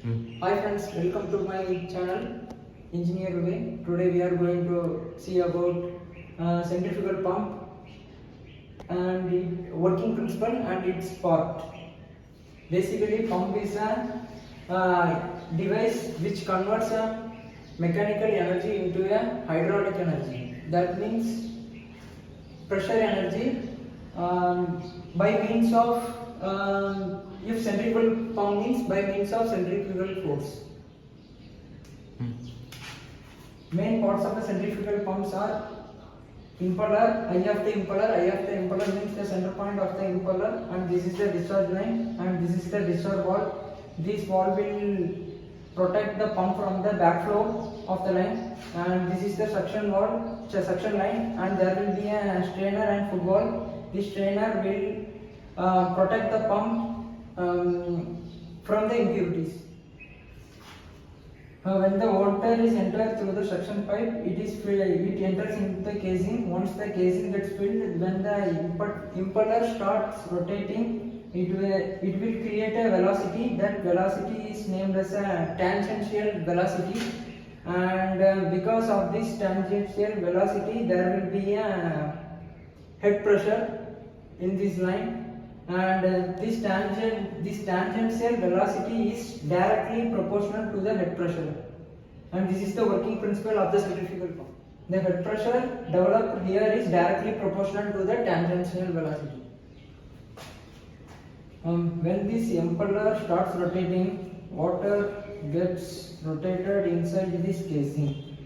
Hi friends, welcome to my channel Engineer Way. Today we are going to see about centrifugal pump and its working principle and its part. Basically, pump is a device which converts a mechanical energy into a hydraulic energy. That means pressure energy by means of if centrifugal pump means by means of centrifugal force. Main parts of the centrifugal pumps are impeller, eye of the impeller. Eye of the impeller means the center point of the impeller, and this is the discharge line, and this is the discharge valve. This valve will protect the pump from the backflow of the line, and this is the suction valve, suction line, and there will be a strainer and foot valve. This strainer will protect the pump from the impurities. When the water is entered through the suction pipe, it enters into the casing. Once the casing gets filled, when the impeller starts rotating, it will create a velocity. That velocity is named as a tangential velocity, and because of this tangential velocity, there will be a head pressure in this line. And this tangential velocity is directly proportional to the head pressure, and this is the working principle of the centrifugal pump. The head pressure developed here is directly proportional to the tangential velocity. When this impeller starts rotating, water gets rotated inside this casing.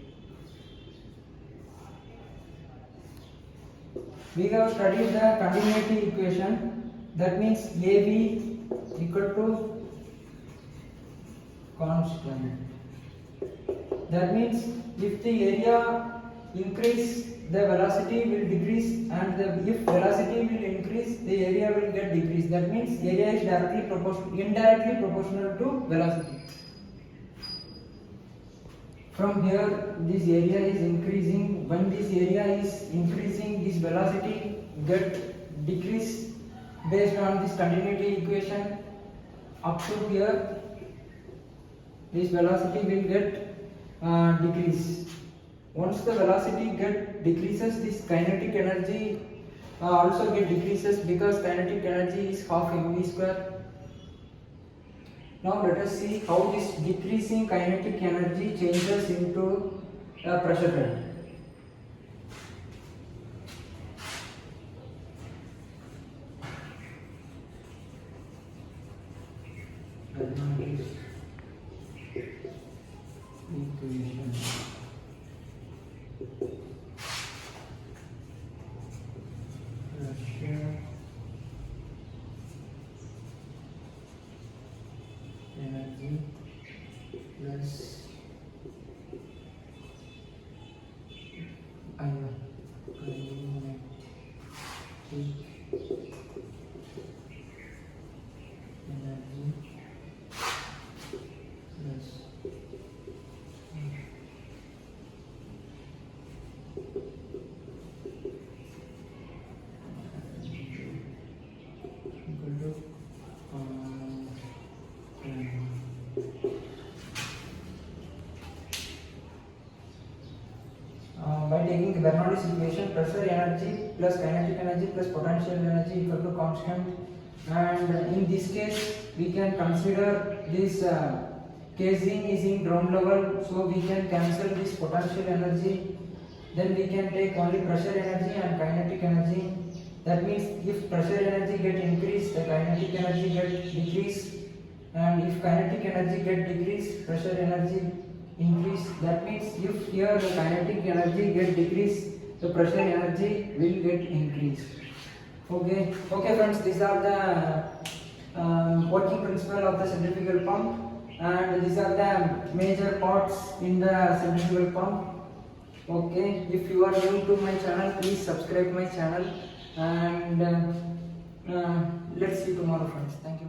We have studied the continuity equation. That means AB equal to constant. That means if the area increase, the velocity will decrease, and if velocity will increase, the area will get decreased. That means area is indirectly proportional to velocity. From here, this area is increasing. When this area is increasing, this velocity get decreased based on this continuity equation. Up to here, this velocity will get decrease. Once the velocity decreases, this kinetic energy also get decreases, because kinetic energy is half mv square. Now let us see how this decreasing kinetic energy changes into a pressure current. Equation. Pressure energy plus kinetic energy plus by taking the Bernoulli's equation, pressure energy plus kinetic energy plus potential energy equal to constant, and in this case we can consider this casing is in ground level, so we can cancel this potential energy. Then we can take only pressure energy and kinetic energy. That means if pressure energy get increased, the kinetic energy get decreased, and if kinetic energy get decreased, pressure energy increase. That means if here the kinetic energy get decreased, the pressure energy will get increased. Okay friends, these are the working principle of the centrifugal pump, and these are the major parts in the centrifugal pump. Okay, if you are new to my channel, please subscribe my channel, and let's see you tomorrow friends. Thank you.